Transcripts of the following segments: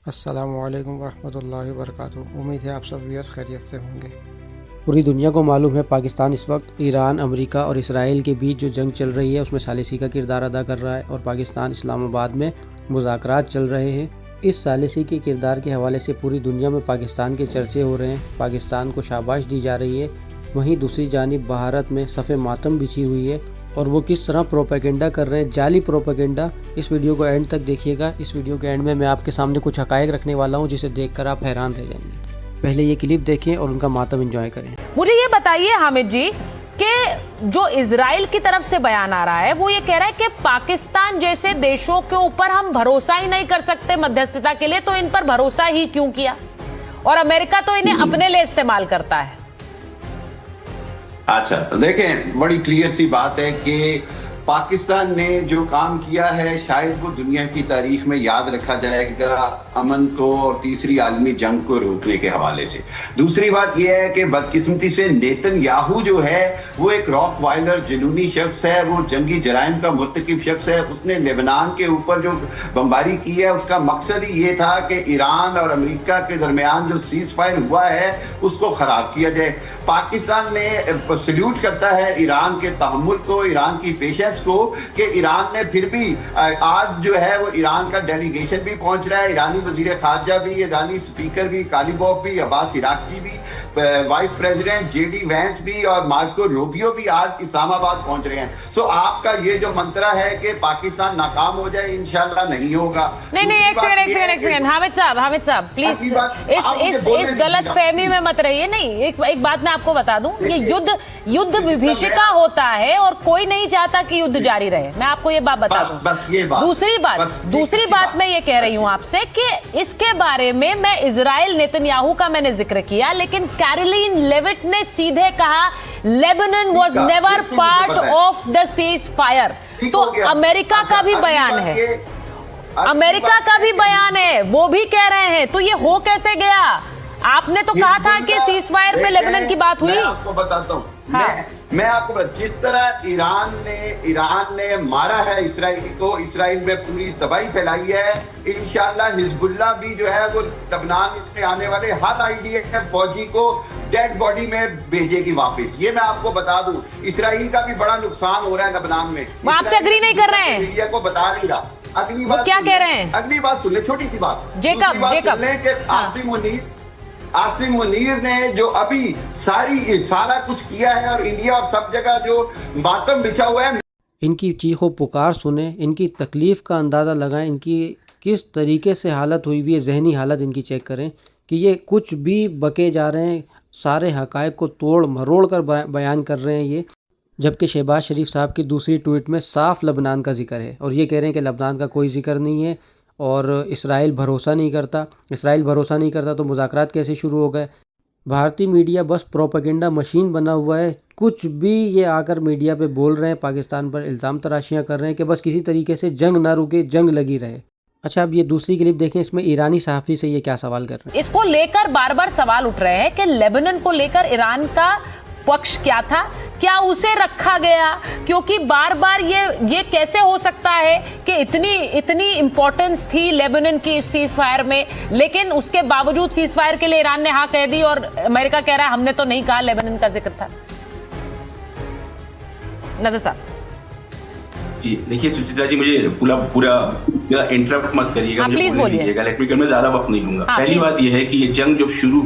अस्सलामुअलैकुम वरहमतुल्लाहि वबरकातुहू। उम्मीद है आप सब व्यूअर्स खैरियत से होंगे। पूरी दुनिया को मालूम है पाकिस्तान इस वक्त ईरान, अमेरिका और इसराइल के बीच जो जंग चल रही है उसमें सालिसी का किरदार अदा कर रहा है और पाकिस्तान इस्लामाबाद में मुज़ाकरात चल रहे हैं। इस सालिसी के किरदार के हवाले से पूरी दुनिया में पाकिस्तान के चर्चे हो रहे हैं, पाकिस्तान को शाबाश दी जा रही है। वहीं दूसरी जानिब भारत में सफ़े मातम बिछी हुई है और वो किस तरह प्रोपेगेंडा कर रहे हैं, जाली प्रोपेगेंडा। इस वीडियो को एंड तक देखिएगा। इस वीडियो के एंड में मैं आपके सामने कुछ हकायक रखने वाला हूँ जिसे देखकर आप हैरान रह जाएंगे। पहले ये क्लिप देखें और उनका मातम एंजॉय करें। मुझे ये बताइए हामिद जी कि जो इजराइल की तरफ से बयान आ रहा है वो ये कह रहा है कि पाकिस्तान जैसे देशों के ऊपर हम भरोसा ही नहीं कर सकते मध्यस्थता के लिए, तो इन पर भरोसा ही क्यों किया, और अमेरिका तो इन्हें अपने लिए इस्तेमाल करता है। अच्छा, तो देखें, बड़ी क्लियर सी बात है कि पाकिस्तान ने जो काम किया है शायद वो दुनिया की तारीख में याद रखा जाएगा, अमन को और तीसरी आलमी जंग को रोकने के हवाले से। दूसरी बात यह है कि बदकिस्मती से नेतन्याहू जो है वो एक रॉक वाइलर जुनूनी शख्स है, वो जंगी जराइम का मुर्तकिब शख्स है। उसने लेबनान के ऊपर जो बमबारी की है उसका मकसद ही ये था कि ईरान और अमेरिका के दरमियान जो सीज फायर हुआ है उसको खराब किया जाए। पाकिस्तान ने सल्यूट करता है ईरान के तहम्मुल को, ईरान की पेशेंस को, कि ईरान ने फिर भी आज जो है वो ईरान का डेलीगेशन भी पहुंच रहा है, ईरानी वजीर खारजा भी, ईरानी स्पीकर भी, कालीबॉफ भी, अब्बास इराक़ची भी, वाइस प्रेसिडेंट जेडी वैंस भी और मार्को रूबियो भी आज इस्लामाबाद पहुंच रहे हैं। सो आपका ये जो मंत्रा है कि पाकिस्तान नाकाम हो जाए, इंशाल्लाह नहीं होगा। नहीं, एक सेकंड हामिद साहब प्लीज इस गलत फहमी में मत रहिए। नहीं, एक बात मैं आपको बता दूं, ये युद्ध विभीषिका होता है और कोई नहीं चाहता कि युद्ध जारी रहे। मैं आपको ये बात बता दूं। दूसरी बात मैं ये कह रही हूं आपसे कि इसके बारे में मैं इजराइल नेतन्याहू का मैंने जिक्र किया, लेकिन कैरोलिन लेविट ने सीधे कहा Lebanon was never part of the cease fire. तो अमेरिका का भी बयान है, अमेरिका का भी बयान है, वो भी कह रहे हैं। तो ये हो कैसे गया? आपने तो कहा था कि सीज फायर पे लेबनान की बात हुई। मैं आपको बताता हूँ, मैं आपको जिस तरह ईरान ने मारा है इसराइल को, इसराइल में पूरी तबाही फैलाई है। इंशाल्लाह हिजबुल्लाह भी जो है वो लबनान में आने वाले हर आईडीएफ फौजी को डेड बॉडी में भेजेगी वापस। ये मैं आपको बता दूं, इसराइल का भी बड़ा नुकसान हो रहा है लबनान में। वो आपसे एग्री नहीं कर रहे हैं, मीडिया को बता नहीं रहा। अगली बात क्या कह रहे हैं? अगली बात सुन ले, छोटी सी बात। जेकब आसिम मुनीर ने जो अभी सारा कुछ किया है और इंडिया और सब जगह जो मातम बिछा हुआ है। इनकी चीखों पुकार सुने, इनकी तकलीफ का अंदाज़ा लगाएं, इनकी किस तरीके से हालत हुई हुई है, जहनी हालत इनकी चेक करें कि ये कुछ भी बके जा रहे हैं, सारे हकायक को तोड़ मरोड़ कर बयान कर रहे हैं ये। जबकि शहबाज शरीफ साहब की दूसरी ट्वीट में साफ लबनान का जिक्र है और ये कह रहे हैं कि लबनान का कोई जिक्र नहीं है और इसराइल भरोसा नहीं करता तो मुज़ाकरात कैसे शुरू हो गए। भारतीय मीडिया बस प्रोपेगेंडा मशीन बना हुआ है। कुछ भी ये आकर मीडिया पे बोल रहे हैं, पाकिस्तान पर इल्ज़ाम तराशियाँ कर रहे हैं कि बस किसी तरीके से जंग ना रुके, जंग लगी रहे। अच्छा, अब ये दूसरी क्लिप देखें, इसमें ईरानी सहाफ़ी से ये क्या सवाल कर रहे हैं। इसको लेकर बार बार सवाल उठ रहे हैं कि लेबनान को लेकर ईरान का पक्ष क्या था, क्या उसे रखा गया, क्योंकि बार बार ये कैसे हो सकता है कि इतनी इंपॉर्टेंस थी लेबनान की इस सीज फायर में, लेकिन उसके बावजूद सीज फायर के लिए ईरान ने हाँ कह दी और अमेरिका कह रहा है हमने तो नहीं कहा, लेबनान का जिक्र था। नजर साहब जी, देखिए सुचित्रा जी, मुझे पूरा इंटरप्ट मत करिएगा, प्लीज बोलिए। लेट मी, मैं ज्यादा वक्त नहीं लूंगा। पहली बात यह है कि ये जंग जब शुरू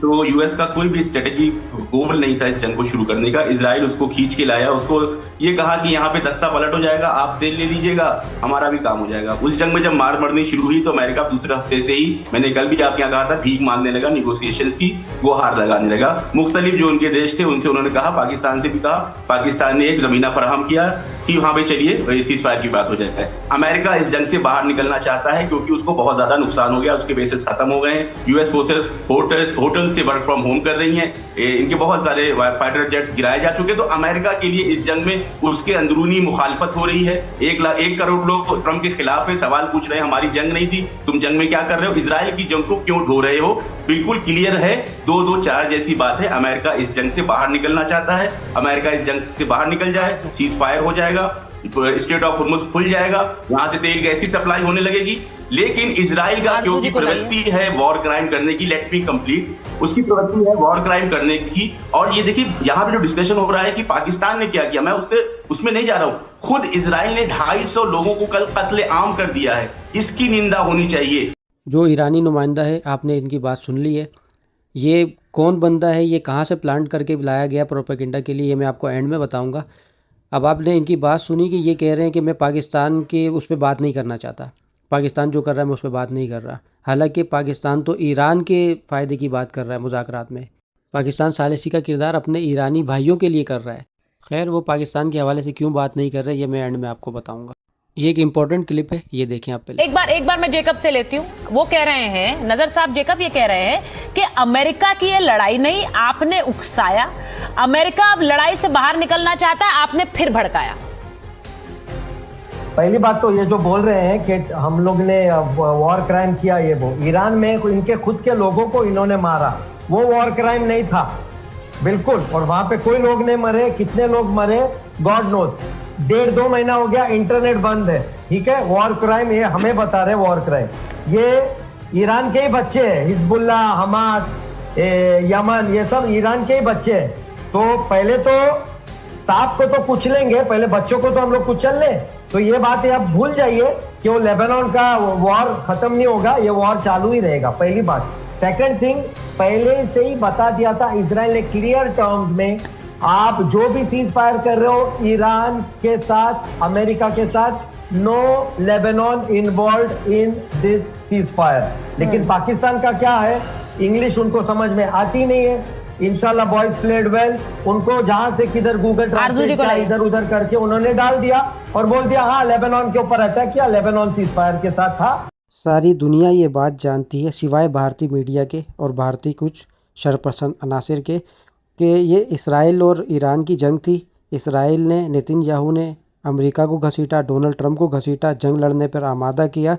तो यूएस का कोई भी स्ट्रेटेजी गोल नहीं था इस जंग को शुरू करने का। इजराइल उसको खींच के लाया, उसको ये कहा कि यहाँ पे तख्ता पलट हो जाएगा, आप तेल ले लीजिएगा, हमारा भी काम हो जाएगा। उस जंग में जब मार मरनी शुरू हुई तो अमेरिका दूसरे हफ्ते से ही, मैंने कल भी आपके यहाँ कहा था, भीख मांगने लगा, निगोसिएशंस की गुहार लगाने लगा। मुख्तलिफ जो उनके देश थे उनसे उन्होंने कहा, पाकिस्तान से भी कहा, पाकिस्तान ने एक जमीना फराहम किया कि वहां पे चलिए सीज फायर की बात हो जाए। अमेरिका इस जंग से बाहर निकलना चाहता है क्योंकि उसको बहुत ज्यादा नुकसान हो गया, उसके बेसिस खत्म हो गए हैं। यूएस फोर्सेस होटल से वर्क फ्रॉम होम कर रही हैं, इनके बहुत सारे फाइटर जेट्स गिराए जा चुके। तो अमेरिका के लिए इस जंग में उसके अंदरूनी मुखालफत हो रही है। 1 करोड़ लोग ट्रंप के खिलाफ है, सवाल पूछ रहे हैं हमारी जंग नहीं थी, तुम जंग में क्या कर रहे हो, इजराइल की जंग को क्यों ढो रहे हो। बिल्कुल क्लियर है, 2-2-4 जैसी बात है। अमेरिका इस जंग से बाहर निकलना चाहता है, अमेरिका इस जंग से बाहर निकल जाए, सीज फायर हो जाएगा, स्ट्रेट ऑफ हॉर्मुज़ खुल जाएगा, वहां से तेल गैस की सप्लाई होने लगेगी। लेकिन इजराइल का क्योंकि प्रवृत्ति है वॉर क्राइम करने की, लेट मी कंप्लीट, उसकी प्रवृत्ति है वॉर क्राइम करने की। और ये देखिए यहाँ पे जो डिस्कशन हो रहा है कि पाकिस्तान ने क्या किया, मैं उसमें नहीं जा रहा हूँ, खुद इजराइल ने 250 लोगों को कल कत्ले आम कर दिया है, इसकी निंदा होनी चाहिए। जो ईरानी नुमाइंदा है, आपने इनकी बात सुन ली है। ये कौन बंदा है, ये कहाँ से प्लांट करके लाया गया प्रोपेगेंडा के लिए, ये मैं आपको एंड में बताऊंगा। अब आपने इनकी बात सुनी कि ये कह रहे हैं कि मैं पाकिस्तान के उस पर बात नहीं करना चाहता, पाकिस्तान जो कर रहा है मैं उस पर बात नहीं कर रहा। हालांकि पाकिस्तान तो ईरान के फ़ायदे की बात कर रहा है मुज़ाकरात में। पाकिस्तान सालिसी का किरदार अपने ईरानी भाइयों के लिए कर रहा है। खैर, वो पाकिस्तान के हवाले से क्यों बात नहीं कर रहे, ये मैं एंड में आपको बताऊँगा। ये एक इम्पोर्टेंट क्लिप है, ये देखें आप पहले। एक बार मैं जेकब से लेती हूँ। वो कह रहे हैं, नजर साहब जेकब ये कह रहे हैं कि अमेरिका की ये लड़ाई नहीं, आपने उकसाया। अमेरिका अब लड़ाई से बाहर निकलना चाहता है, आपने फिर भड़काया। पहली बात तो ये जो बोल रहे हैं कि हम लोग ने वॉर क्राइम किया, ये वो ईरान में इनके खुद के लोगों को इन्होंने मारा, वो वॉर क्राइम नहीं था बिल्कुल। और वहां पे कोई लोग नहीं मरे, कितने लोग मरे गॉड नोज। 1.5-2 महीना हो गया, इंटरनेट बंद है, ठीक है। वॉर क्राइम ये हमें बता रहे, वॉर क्राइम ये ईरान के ही बच्चे हैं, हिजबुल्ला, हमास, यमन, ये सब ईरान के ही बच्चे हैं। तो पहले तो ताप को तो कुचलेंगे, पहले बच्चों को तो हम लोग कुचल लें। तो ये बात आप भूल जाइए कि वो लेबनान का वॉर खत्म नहीं होगा, ये वॉर चालू ही रहेगा, पहली बात। सेकंड थिंग, पहले से ही बता दिया था इजराइल ने क्लियर टर्म्स में, आप जो भी सीज फायर कर रहे हो ईरान के साथ, अमेरिका के साथ, no Lebanon involve in this ceasefire. लेकिन पाकिस्तान का क्या है, इंग्लिश उनको समझ में आती नहीं है। इंशाल्लाह बॉयज प्लेड वेल, उनको जहां से किधर गूगल ट्रांसलेट का इधर उधर करके उन्होंने डाल दिया और बोल दिया हाँ लेबनान के ऊपर अटैक किया, लेबनान सीज फायर के साथ था। सारी दुनिया ये बात जानती है सिवाय भारतीय मीडिया के और भारतीय कुछ शरपसंद अनासिर के, कि ये इसराइल और ईरान की जंग थी। इसराइल ने, नेतन्याहू ने अमेरिका को घसीटा, डोनाल्ड ट्रंप को घसीटा, जंग लड़ने पर आमादा किया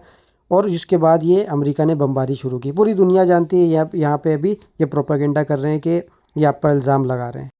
और इसके बाद ये अमेरिका ने बमबारी शुरू की। पूरी दुनिया जानती है। यहाँ पे अभी ये प्रोपेगेंडा कर रहे हैं कि ये आप पर इल्ज़ाम लगा रहे हैं।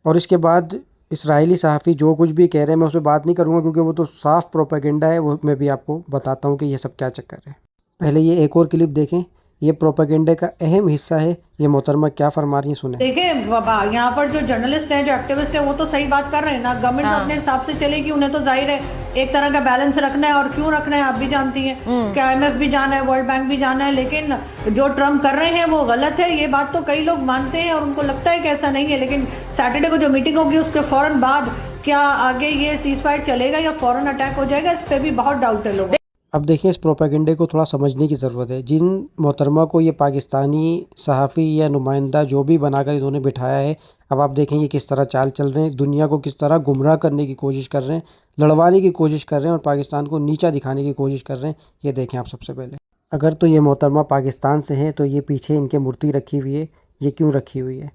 और इसके बाद इसराइली सहाफ़ी जो कुछ भी कह रहे हैं मैं उस पर बात नहीं करूँगा क्योंकि वो तो साफ प्रोपेगेंडा है। वो मैं भी आपको बताता हूँ कि ये सब क्या चक्कर है। पहले ये एक और क्लिप देखें, ये प्रोपेगेंडे का अहम हिस्सा है। ये मोहतरमा क्या फरमा रही है, सुने। देखिए यहाँ पर जो जर्नलिस्ट हैं, जो एक्टिविस्ट हैं, वो तो सही बात कर रहे हैं ना। गवर्नमेंट अपने हिसाब से चलेगी, उन्हें तो जाहिर है एक तरह का बैलेंस रखना है। और क्यों रखना है आप भी जानती हैं कि IMF भी जाना है, वर्ल्ड बैंक भी जाना है। लेकिन जो ट्रम्प कर रहे हैं वो गलत है, ये बात तो कई लोग मानते हैं और उनको लगता है कि ऐसा नहीं है। लेकिन सैटरडे को जो मीटिंग होगी उसके फौरन बाद क्या आगे ये सीज फायर चलेगा या फौरन अटैक हो जाएगा, इस पर भी बहुत डाउट है लोगों। अब देखिए, इस प्रोपेगेंडे को थोड़ा समझने की ज़रूरत है। जिन मोहतरमा को ये पाकिस्तानी सहाफ़ी या नुमाइंदा जो भी बनाकर इन्होंने बिठाया है, अब आप देखेंगे किस तरह चाल चल रहे हैं, दुनिया को किस तरह गुमराह करने की कोशिश कर रहे हैं, लड़वाने की कोशिश कर रहे हैं और पाकिस्तान को नीचा दिखाने की कोशिश कर रहे हैं। ये देखें आप सबसे पहले। अगर तो ये मोहतरमा पाकिस्तान से हैं तो ये पीछे इनके मूर्ति रखी हुई है, ये क्यों रखी हुई है?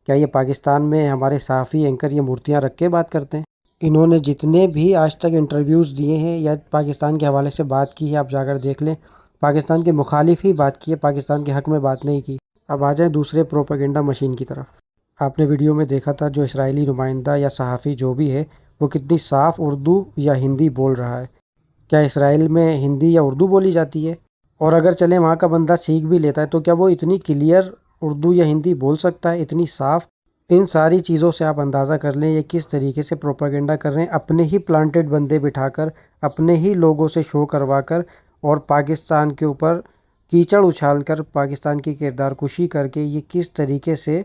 क्या ये पाकिस्तान में हमारे सहाफ़ी एंकर ये मूर्तियाँ रख के बात करते हैं? इन्होंने जितने भी आज तक इंटरव्यूज़ दिए हैं या पाकिस्तान के हवाले से बात की है, आप जाकर देख लें, पाकिस्तान के मुखालिफ ही बात की है, पाकिस्तान के हक़ में बात नहीं की। अब आ जाए दूसरे प्रोपेगेंडा मशीन की तरफ। आपने वीडियो में देखा था जो इसराइली नुमाइंदा या सहाफ़ी जो भी है वो कितनी साफ़ उर्दू या हिंदी बोल रहा है। क्या इसराइल में हिंदी या उर्दू बोली जाती है? और अगर चले वहाँ का बंदा सीख भी लेता है तो क्या वो इतनी क्लियर उर्दू या हिंदी बोल सकता है, इतनी साफ़? इन सारी चीज़ों से आप अंदाज़ा कर लें ये किस तरीके से प्रोपेगेंडा कर रहे हैं, अपने ही प्लांटेड बंदे बिठाकर, अपने ही लोगों से शो करवाकर और पाकिस्तान के ऊपर कीचड़ उछालकर, पाकिस्तान की किरदार कुशी करके ये किस तरीके से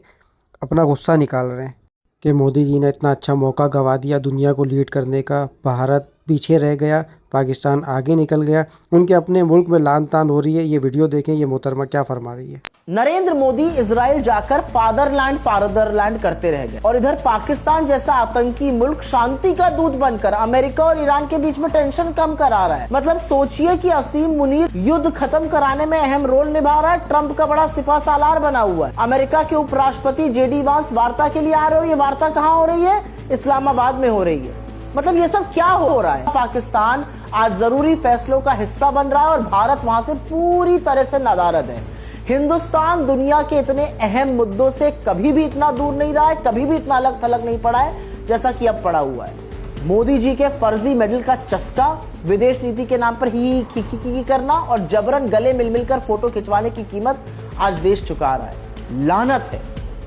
अपना गुस्सा निकाल रहे हैं कि मोदी जी ने इतना अच्छा मौका गंवा दिया दुनिया को लीड करने का, भारत पीछे रह गया, पाकिस्तान आगे निकल गया, उनके अपने मुल्क में लान तान हो रही है। ये वीडियो देखें, ये मोहतरमा क्या फरमा रही है। नरेंद्र मोदी इजराइल जाकर फादरलैंड करते रह गए और इधर पाकिस्तान जैसा आतंकी मुल्क शांति का दूत बनकर अमेरिका और ईरान के बीच में टेंशन कम करा रहा है। मतलब सोचिए कि असीम मुनीर युद्ध खत्म कराने में अहम रोल निभा रहा है, ट्रंप का बड़ा सिपा सालार बना हुआ है। अमेरिका के उपराष्ट्रपति JD वांस वार्ता के लिए आ रहे हो, ये वार्ता कहाँ हो रही है? इस्लामाबाद में हो रही है। मतलब ये सब क्या हो रहा है? पाकिस्तान आज जरूरी फैसलों का हिस्सा बन रहा है और भारत वहां से पूरी तरह से नदारद है। हिंदुस्तान दुनिया के इतने अहम मुद्दों से कभी भी इतना दूर नहीं रहा है, कभी भी इतना अलग थलग नहीं पड़ा है जैसा कि अब पड़ा हुआ है। मोदी जी के फर्जी मेडल का चस्का, विदेश नीति के नाम पर ही खी करना और जबरन गले मिल मिलकर फोटो खिंचवाने की कीमत आज देश चुका रहा है। लानत है,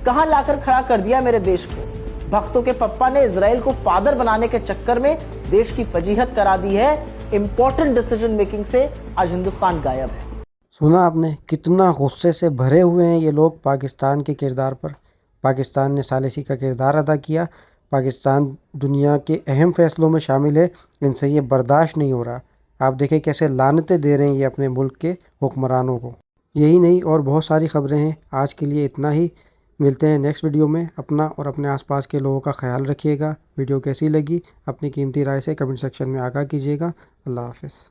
कहां लाकर खड़ा कर दिया मेरे देश को। भक्तों के पप्पा ने इजराइल को फादर बनाने के चक्कर में देश की फजीहत करा दी है। इंपॉर्टेंट डिसीजन मेकिंग से आज हिंदुस्तान गायब है। सुना आपने, कितना गुस्से से भरे हुए हैं ये लोग पाकिस्तान के किरदार पर। पाकिस्तान ने सालिसी का किरदार अदा किया, पाकिस्तान दुनिया के अहम फैसलों में शामिल है, इनसे ये बर्दाश्त नहीं हो रहा। आप देखें कैसे लानतें दे रहे हैं ये अपने मुल्क के हुक्मरानों को। यही नहीं और बहुत सारी खबरें हैं। आज के लिए इतना ही, मिलते हैं नेक्स्ट वीडियो में। अपना और अपने आसपास के लोगों का ख्याल रखिएगा। वीडियो कैसी लगी अपनी कीमती राय से कमेंट सेक्शन में आगाह कीजिएगा। अल्लाह हाफ़िज़।